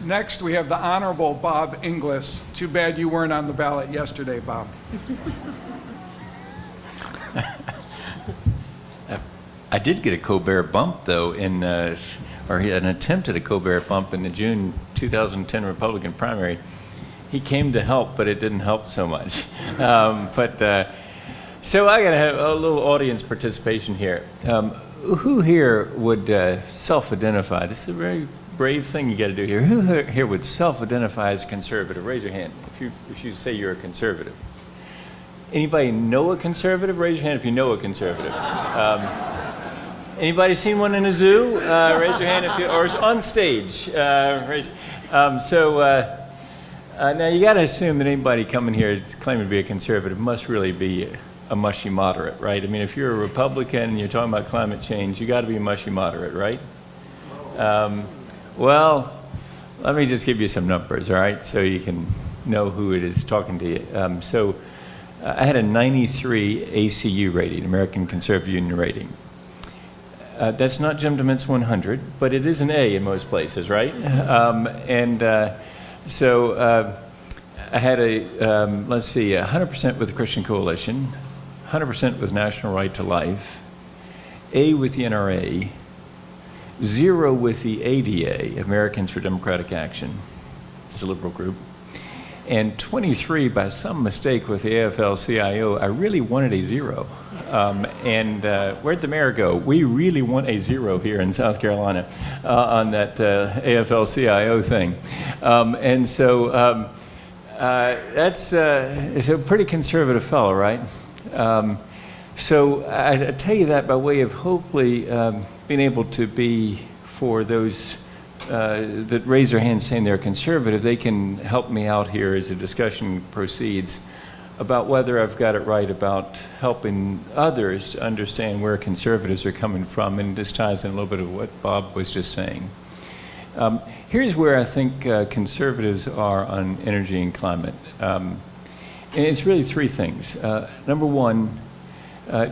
Next, we have the Honorable Bob Inglis. Too bad you weren't on the ballot yesterday, Bob. I did get a Colbert bump, though, or an attempt at a Colbert bump in the June 2010 Republican primary. He came to help, but it didn't help so much. So I got to have a little audience participation here. Who here would self-identify? This is a very brave thing you got to do here. Who here would self-identify as a conservative? Raise your hand if you say you're a conservative. Anybody know a conservative? Raise your hand if you know a conservative. Anybody seen one in a zoo? Raise your hand if you, or on stage. Now you got to assume that anybody coming here claiming to be a conservative must really be a mushy moderate, right? I mean, if you're a Republican and you're talking about climate change, you got to be a mushy moderate, right? Well, let me just give you some numbers, all right, so you can know who it is talking to you. I had a 93 ACU rating, American Conservative Union rating. That's not Jim DeMint's 100, but it is an A in most places, right? I had let's see, 100% with the Christian Coalition, 100% with National Right to Life, A with the NRA, 0 with the ADA, Americans for Democratic Action. It's a liberal group. And 23, by some mistake with the AFL-CIO, I really wanted a 0. Where'd the mayor go? We really want a 0 here in South Carolina on that AFL-CIO thing. That's it's a pretty conservative fellow, right? So I tell you that by way of hopefully being able to be for those that raise their hands saying they're conservative. They can help me out here as the discussion proceeds about whether I've got it right about helping others to understand where conservatives are coming from, and this ties in a little bit of what Bob was just saying. Here's where I think conservatives are on energy and climate. And it's really 3 things. Number one,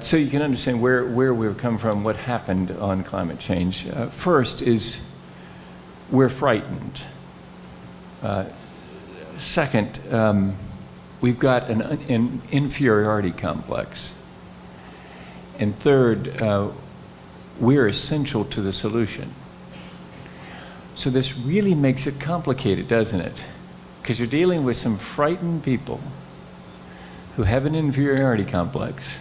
so you can understand where we've come from, what happened on climate change. First is we're frightened. Second, we've got an inferiority complex. And third, we're essential to the solution. So this really makes it complicated, doesn't it? Because you're dealing with some frightened people who have an inferiority complex,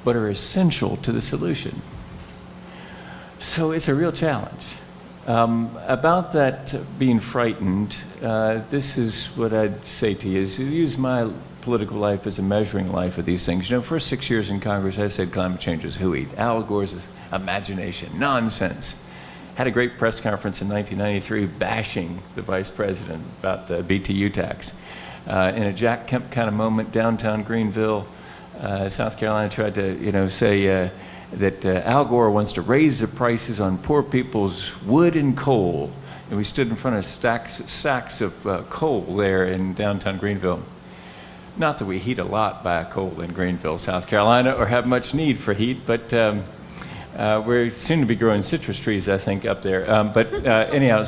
but are essential to the solution. So it's a real challenge. About that being frightened, this is what I'd say to you, is use my political life as a measuring life of these things. You know, first 6 years in Congress, I said climate change is hooey. Al Gore's imagination, nonsense. Had a great press conference in 1993 bashing the vice president about the BTU tax. In a Jack Kemp kind of moment, downtown Greenville, South Carolina tried to, say that Al Gore wants to raise the prices on poor people's wood and coal. And we stood in front of sacks of coal there in downtown Greenville. Not that we heat a lot by coal in Greenville, South Carolina, or have much need for heat, but we're soon to be growing citrus trees, I think, up there. Anyhow,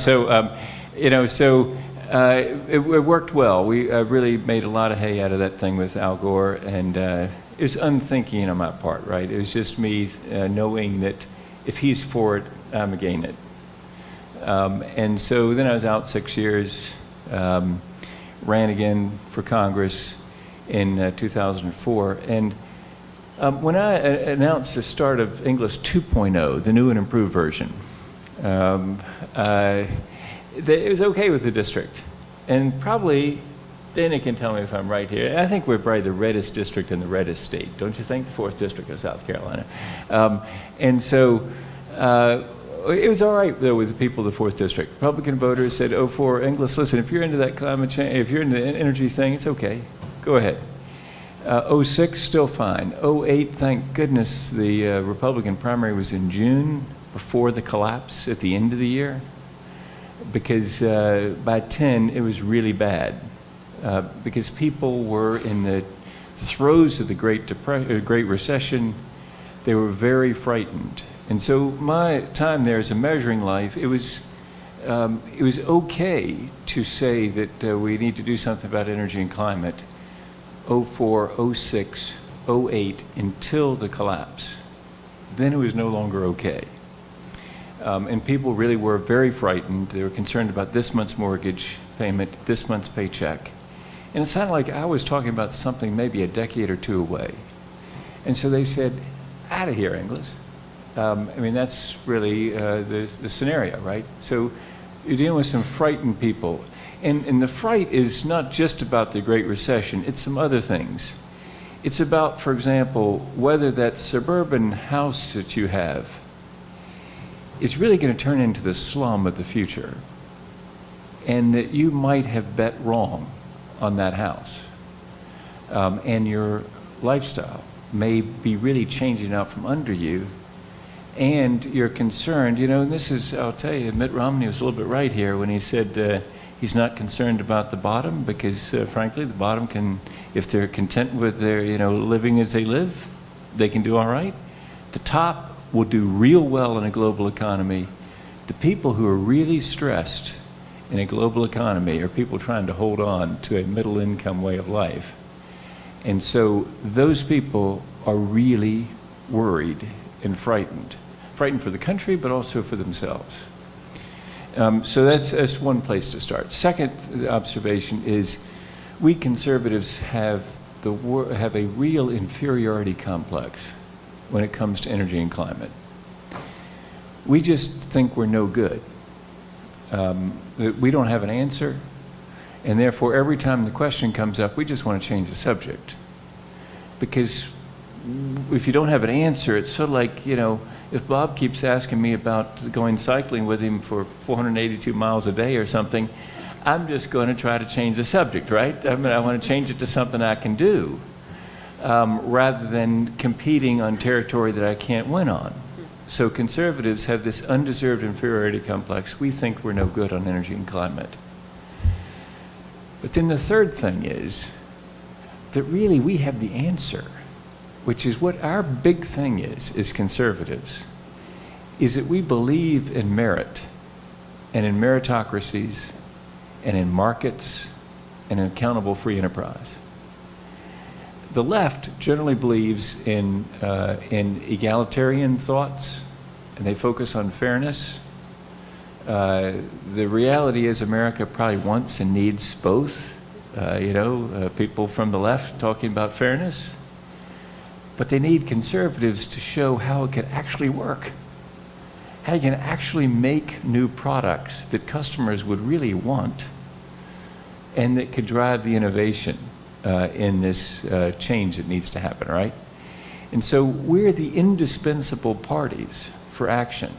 it worked well. We really made a lot of hay out of that thing with Al Gore, and it was unthinking on my part, right? It was just me knowing that if he's for it, I'm against it. And so then I was out 6 years, ran again for Congress in 2004. And when I announced the start of Inglis 2.0, the new and improved version, it was okay with the district. And probably, Dana can tell me if I'm right here, I think we're probably the reddest district in the reddest state, don't you think? The 4th District of South Carolina. It was all right, though, with the people of the 4th District. Republican voters said, oh, for Inglis, listen, if you're into that climate change, if you're into the energy thing, it's okay. Go ahead. 06, still fine. 08, thank goodness the Republican primary was in June, before the collapse at the end of the year, because by 10, it was really bad, because people were in the throes of the Great Recession. They were very frightened. And so my time there as a measuring life, it was it was okay to say that we need to do something about energy and climate 04, 06, 08 until the collapse. Then it was no longer okay. And people really were very frightened. They were concerned about this month's mortgage payment, this month's paycheck. And it sounded like I was talking about something maybe a decade or two away. And so they said, out of here, Inglis. I mean, that's really the scenario, right? So you're dealing with some frightened people. And the fright is not just about the Great Recession, it's some other things. It's about, for example, whether that suburban house that you have is really going to turn into the slum of the future, and that you might have bet wrong on that house. And your lifestyle may be really changing out from under you, and you're concerned, you know, and this is, I'll tell you, Mitt Romney was a little bit right here when he said he's not concerned about the bottom because, frankly, the bottom can, if they're content with their, you know, living as they live, they can do all right. The top will do real well in a global economy. The people who are really stressed in a global economy are people trying to hold on to a middle income way of life. And so those people are really worried and frightened. Frightened for the country, but also for themselves. So that's one place to start. Second observation is we conservatives have a real inferiority complex when it comes to energy and climate. We just think we're no good. That we don't have an answer, and therefore every time the question comes up, we just want to change the subject. Because if you don't have an answer, it's sort of like, you know, if Bob keeps asking me about going cycling with him for 482 miles a day or something, I'm just going to try to change the subject, right? I mean, I want to change it to something I can do, rather than competing on territory that I can't win on. So conservatives have this undeserved inferiority complex. We think we're no good on energy and climate. But then the third thing is that really we have the answer, which is what our big thing is conservatives, is that we believe in merit and in meritocracies and in markets and in accountable free enterprise. The left generally believes in egalitarian thoughts, and they focus on fairness. The reality is America probably wants and needs both. People from the left talking about fairness, but they need conservatives to show how it can actually work, how you can actually make new products that customers would really want and that could drive the innovation in this change that needs to happen, right? And so we're the indispensable parties for action,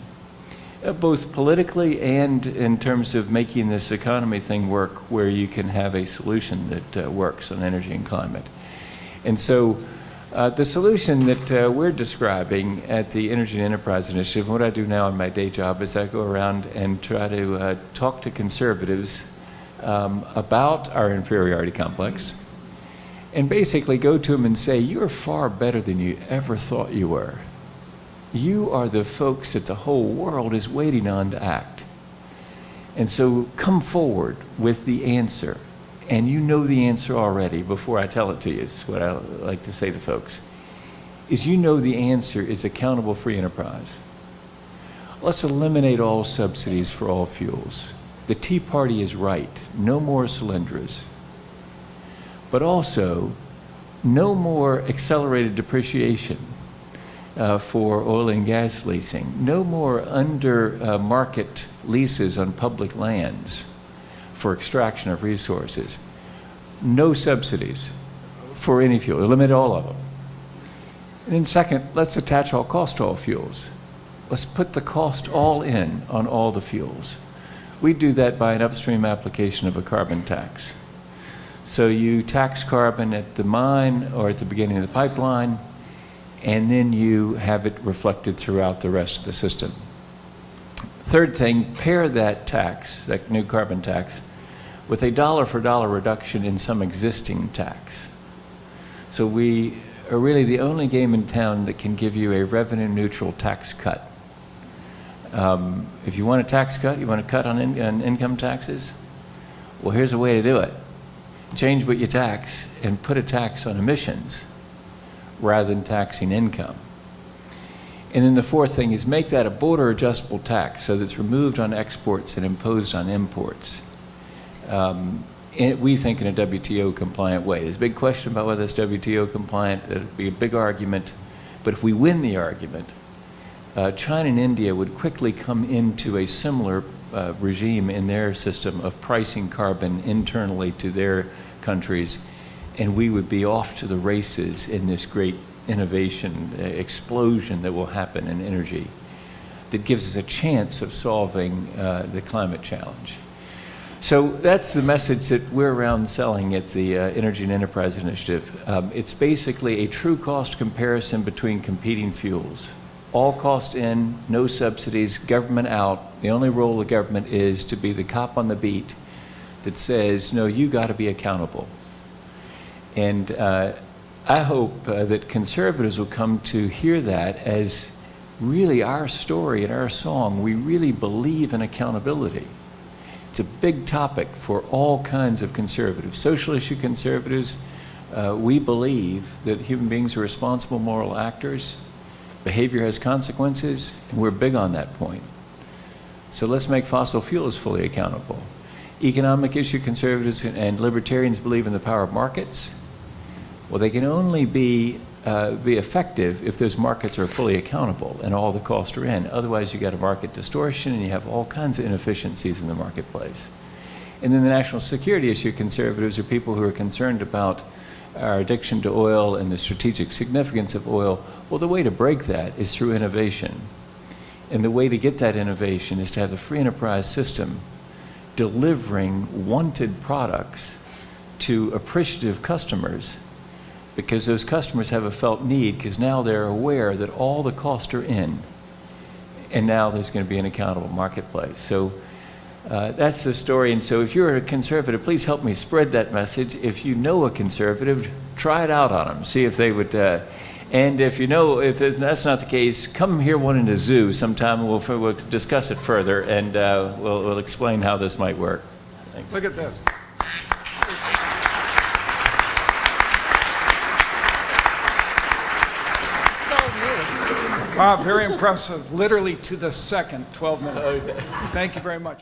both politically and in terms of making this economy thing work, where you can have a solution that works on energy and climate. And so the solution that we're describing at the Energy and Enterprise Initiative, what I do now in my day job is I go around and try to talk to conservatives about our inferiority complex, and basically go to them and say, you're far better than you ever thought you were. You are the folks that the whole world is waiting on to act. And so come forward with the answer. And you know the answer already before I tell it to you, is what I like to say to folks, is you know the answer is accountable free enterprise. Let's eliminate all subsidies for all fuels. The Tea Party is right, no more Cylindras. But also, no more accelerated depreciation for oil and gas leasing. No more under market leases on public lands for extraction of resources. No subsidies for any fuel. Eliminate all of them. And then second, let's attach all cost to all fuels. Let's put the cost all in on all the fuels. We do that by an upstream application of a carbon tax. So you tax carbon at the mine or at the beginning of the pipeline, and then you have it reflected throughout the rest of the system. Third thing, pair that tax, that new carbon tax, with a dollar for dollar reduction in some existing tax. So we are really the only game in town that can give you a revenue neutral tax cut If you want a tax cut, you want to cut on income taxes, well, here's a way to do it. Change what you tax and put a tax on emissions rather than taxing income. And then the fourth thing is make that a border adjustable tax so that it's removed on exports and imposed on imports. We think in a WTO compliant way. There's a big question about whether it's WTO compliant. It'll be a big argument. But if we win the argument, China and India would quickly come into a similar regime in their system of pricing carbon internally to their countries, and we would be off to the races in this great innovation explosion that will happen in energy that gives us a chance of solving the climate challenge. So that's the message that we're around selling at the Energy and Enterprise Initiative. It's basically a true cost comparison between competing fuels. All cost in, no subsidies, government out. The only role of government is to be the cop on the beat that says, no, you got to be accountable. And I hope that conservatives will come to hear that as really our story and our song. We really believe in accountability. It's a big topic for all kinds of conservatives. Social issue conservatives, we believe that human beings are responsible moral actors. Behavior has consequences, and we're big on that point. So let's make fossil fuels fully accountable. Economic issue conservatives and libertarians believe in the power of markets. Well, they can only be effective if those markets are fully accountable and all the costs are in. Otherwise, you got a market distortion and you have all kinds of inefficiencies in the marketplace. And then the national security issue conservatives are people who are concerned about our addiction to oil and the strategic significance of oil. Well, the way to break that is through innovation. And the way to get that innovation is to have the free enterprise system delivering wanted products to appreciative customers, because those customers have a felt need, because now they're aware that all the costs are in, and now there's going to be an accountable marketplace. So that's the story. And so if you're a conservative, please help me spread that message. If you know a conservative, try it out on them, see if they would. And if you know, if that's not the case, come hear one in the zoo sometime, and we'll discuss it further, and we'll explain how this might work. Thanks. Look at this. Wow, very impressive. Literally to the second, 12 minutes. Thank you very much.